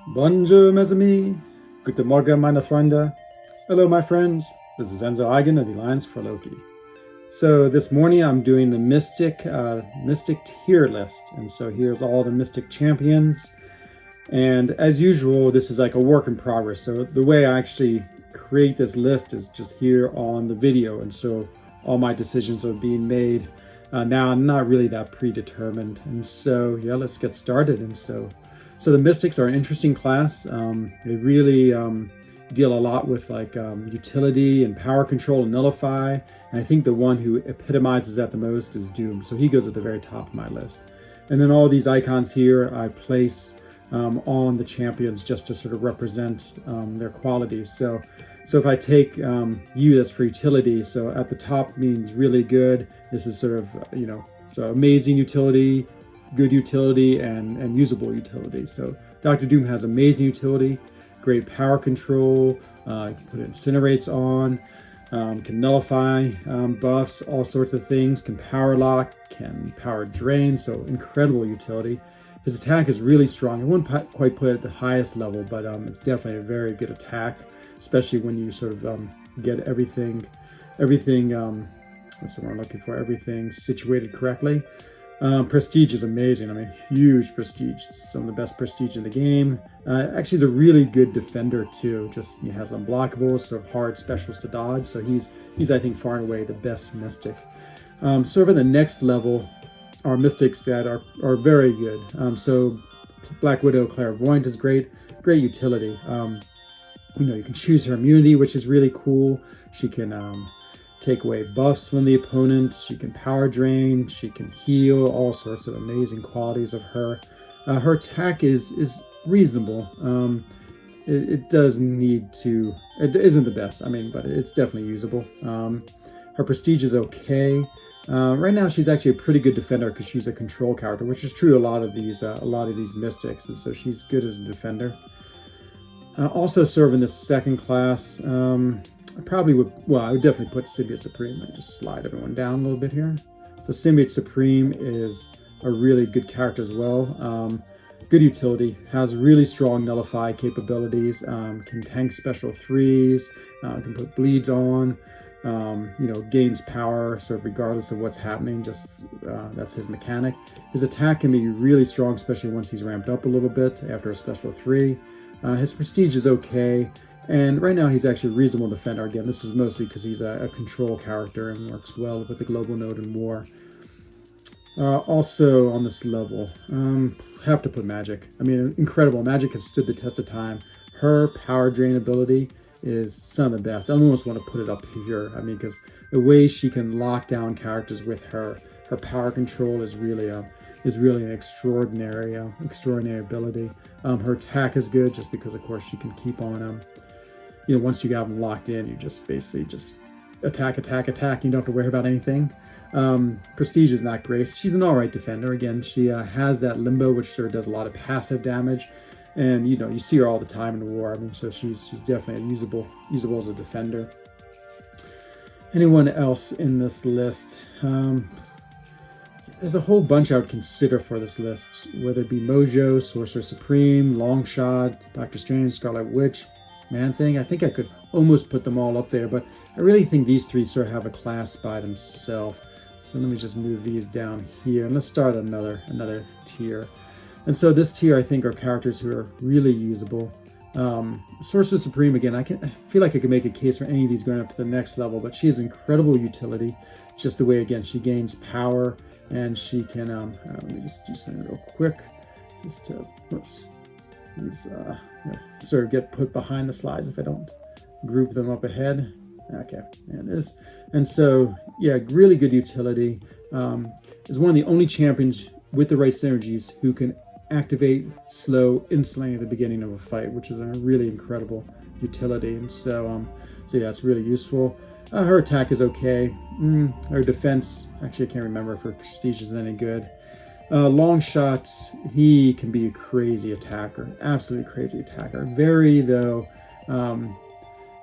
Bonjour, mes amis. Guten Morgen, meine Freunde. Hello, my friends. This is Enzo Eigen of the Alliance for Loki. So this morning I'm doing the Mystic tier list. And so here's all the Mystic champions. And as usual, this is like a work in progress. So the way I actually create this list is just here on the video. And so all my decisions are being made. Now I'm not really that predetermined. And so, yeah, let's get started. And so the Mystics are an interesting class. They really deal a lot with like utility and power control and nullify. And I think the one who epitomizes that the most is Doom. So he goes at the very top of my list. And then all these icons here I place on the champions just to sort of represent their qualities. So if I take U, that's for utility. So at the top means really good. This is sort of, so amazing utility, good utility, and usable utility. So Dr. Doom has amazing utility, great power control, you can put incinerates on, can nullify buffs, all sorts of things, can power lock, can power drain, so incredible utility. His attack is really strong. I wouldn't quite put it at the highest level, but it's definitely a very good attack, especially when you sort of get everything, what's the word I'm looking for, everything situated correctly. Prestige is amazing. I mean, huge prestige. Some of the best prestige in the game. Actually, he's a really good defender too. Just he has unblockables, sort of hard specials to dodge. So he's I think far and away the best Mystic. Sort of in the next level are Mystics that are very good. So Black Widow Clairvoyant is great utility. You can choose her immunity, which is really cool. She can take away buffs from the opponent, she can power drain, she can heal, all sorts of amazing qualities of her. Her attack is reasonable. It does need to, it isn't the best, but it's definitely usable. Her prestige is okay. Right now she's actually a pretty good defender because she's a control character, which is true a lot of these Mystics, and so she's good as a defender. Also serve in the second class, I would definitely put Symud Supreme. I just slide everyone down a little bit here. So Symud Supreme is a really good character as well. Good utility, has really strong nullify capabilities, can tank special 3s, can put bleeds on, gains power sort of regardless of what's happening, just that's his mechanic. His attack can be really strong, especially once he's ramped up a little bit after a special 3. His prestige is okay. And right now he's actually a reasonable defender. Again, this is mostly because he's a control character and works well with the global node and war. Also on this level, have to put Magic. Incredible. Magic has stood the test of time. Her power drain ability is some of the best. I almost want to put it up here. Because the way she can lock down characters with her power control is really an extraordinary ability. Her attack is good just because, of course, she can keep on once you got them locked in, you just basically just attack. You don't have to worry about anything. Prestige is not great. She's an alright defender. Again, she has that limbo, which sort of does a lot of passive damage. And, you see her all the time in war. So she's definitely usable as a defender. Anyone else in this list? There's a whole bunch I would consider for this list, whether it be Mojo, Sorcerer Supreme, Longshot, Doctor Strange, Scarlet Witch, Man-Thing. I think I could almost put them all up there, but I really think these three sort of have a class by themselves. So let me just move these down here, and let's start another tier. And so this tier, I think, are characters who are really usable. Sorcerer Supreme, again, I feel like I could make a case for any of these going up to the next level, but she has incredible utility, just the way, again, she gains power, and she can, let me just do something real quick, just to, these sort of get put behind the slides if I don't group them up ahead. Okay, and so yeah, really good utility. Is one of the only champions with the right synergies who can activate slow instantly at the beginning of a fight, which is a really incredible utility. And so yeah, it's really useful. Her attack is okay. Her defense, actually I can't remember if her prestige is any good. Long shots, he can be a crazy attacker, absolutely crazy attacker. Very, though,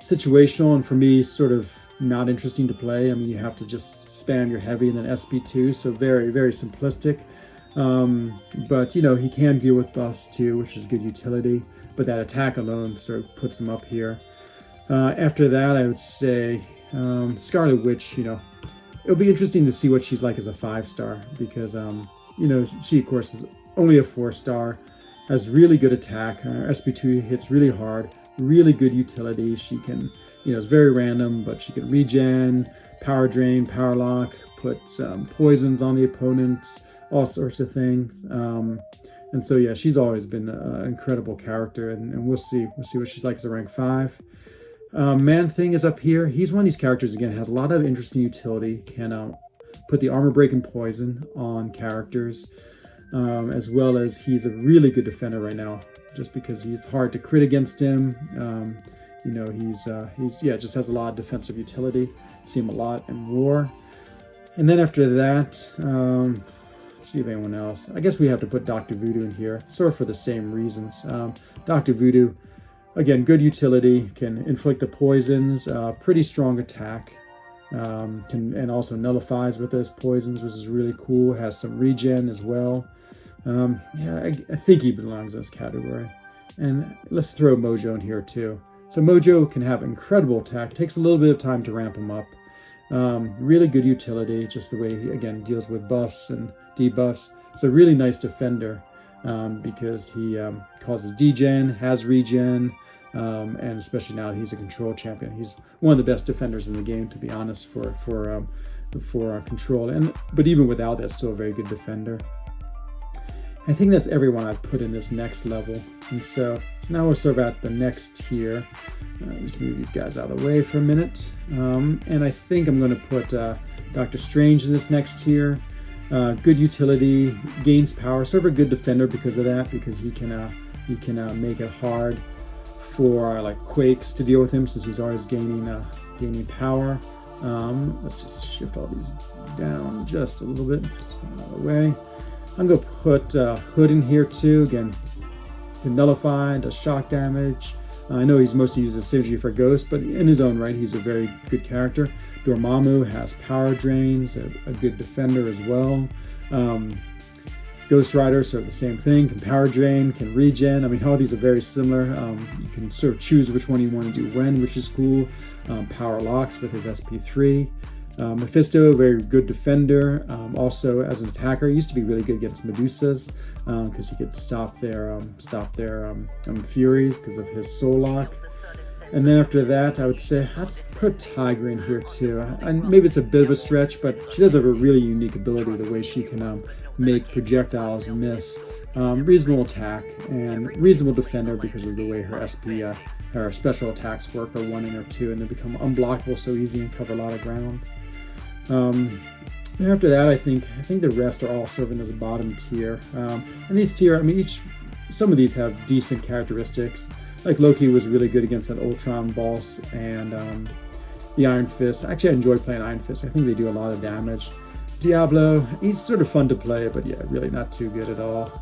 situational, and for me, sort of not interesting to play. You have to just spam your heavy and then SP2, so very, very simplistic. But he can deal with buffs too, which is good utility. But that attack alone sort of puts him up here. After that, I would say Scarlet Witch. It'll be interesting to see what she's like as a 5-star because she of course is only a 4-star, has really good attack. Her SP2 hits really hard, really good utility. She can, it's very random, but she can regen, power drain, power lock, put poisons on the opponent, all sorts of things. And so yeah, she's always been an incredible character, and we'll see what she's like as a rank 5. Man-Thing is up here. He's one of these characters, again, has a lot of interesting utility, can put the armor break and poison on characters, as well as he's a really good defender right now, just because he's hard to crit against him. He's just has a lot of defensive utility. See him a lot in war. And then after that, see if anyone else. I guess we have to put Dr. Voodoo in here, sort of for the same reasons. Dr. Voodoo, again, good utility, can inflict the poisons, pretty strong attack, and also nullifies with those poisons, which is really cool. Has some regen as well. I think he belongs in this category. And let's throw Mojo in here too. So Mojo can have incredible attack. Takes a little bit of time to ramp him up. Really good utility, just the way he, again, deals with buffs and debuffs. It's a really nice defender. Because he causes degen, has regen, and especially now he's a control champion. He's one of the best defenders in the game, to be honest, for control. But even without that, still a very good defender. I think that's everyone I've put in this next level. And so now we're sort of at the next tier. Just move these guys out of the way for a minute. And I think I'm going to put Dr. Strange in this next tier. Good utility, gains power, sort of a good defender because of that, because he can make it hard for like Quakes to deal with him, since he's always gaining power. Let's just shift all these down just a little bit, just out of the way. I'm gonna put Hood in here too. Again, can nullify, does shock damage. I know he's mostly used as synergy for Ghost, but in his own right, he's a very good character. Dormammu has power drains, a good defender as well. Ghost Rider, sort of the same thing, can power drain, can regen. I mean, all these are very similar. You can sort of choose which one you want to do when, which is cool. Power locks with his SP3. Mephisto, very good defender. Also, as an attacker, he used to be really good against Medusas because he could stop their Furies because of his Soul Lock. And then after that, I would say let's put Tiger in here too. And maybe it's a bit of a stretch, but she does have a really unique ability, the way she can make projectiles miss. Reasonable attack and reasonable defender because of the way her her special attacks work, or 1 or 2, and they become unblockable so easy and cover a lot of ground. And after that, I think the rest are all serving as a bottom tier. And these tier, I mean, some of these have decent characteristics. Like Loki was really good against that Ultron boss, and the Iron Fist. Actually, I enjoy playing Iron Fist. I think they do a lot of damage. Diablo, he's sort of fun to play, but yeah, really not too good at all.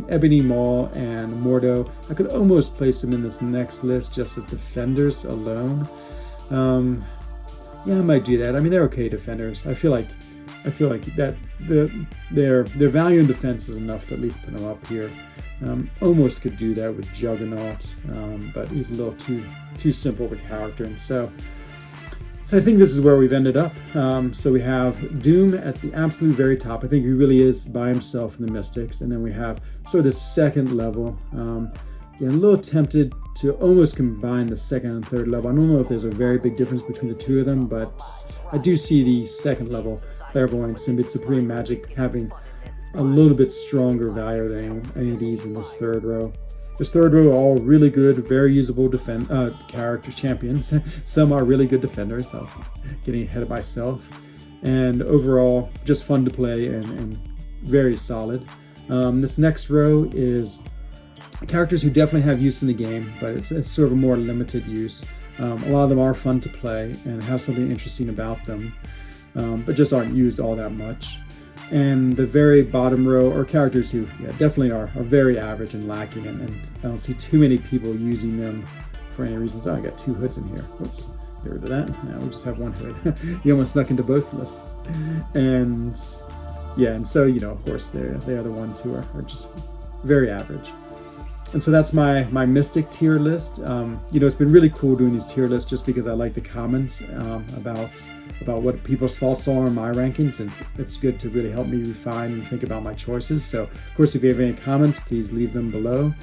Ebony Maw and Mordo, I could almost place them in this next list just as defenders alone. Yeah, I might do that. I mean, they're okay defenders. I feel like that their value in defense is enough to at least put them up here. Almost could do that with Juggernaut, but he's a little too simple of a character, and so I think this is where we've ended up. So we have Doom at the absolute very top. I think he really is by himself in the Mystics, and then we have sort of the second level. Yeah, I'm a little tempted to almost combine the second and third level. I don't know if there's a very big difference between the two of them, but I do see the second level Clairvoyant, Symud Supreme magic having a little bit stronger value than any of these in this third row. This third row are all really good, very usable character champions. Some are really good defenders. I was getting ahead of myself. And overall, just fun to play and very solid. This next row is characters who definitely have use in the game, but it's sort of a more limited use. A lot of them are fun to play and have something interesting about them, but just aren't used all that much. And the very bottom row are characters who definitely are very average and lacking, and I don't see too many people using them for any reasons. Oh, I got 2 hoods in here. Whoops, get rid of that. Now we just have 1 hood. You almost snuck into both lists. And Yeah, and so, of course, they are the ones who are just very average. And so that's my Mystic tier list. It's been really cool doing these tier lists just because I like the comments about what people's thoughts are on my rankings, and it's good to really help me refine and think about my choices. So, of course, if you have any comments, please leave them below.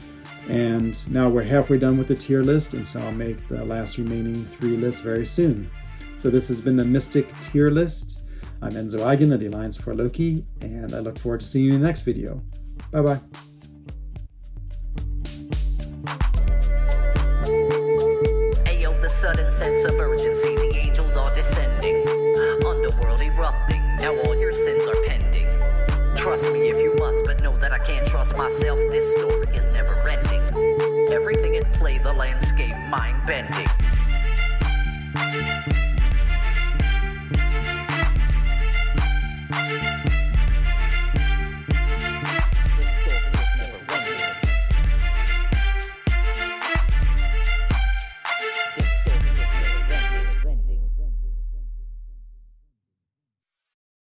And now we're halfway done with the tier list, and so I'll make the last remaining 3 lists very soon. So this has been the Mystic tier list. I'm Enzo Eigen of the Alliance for Loki, and I look forward to seeing you in the next video. Bye-bye. Sudden sense of urgency, the angels are descending, underworld erupting, now all your sins are pending. Trust me if you must, but know that I can't trust myself, this story is never ending. Everything at play, the landscape mind bending.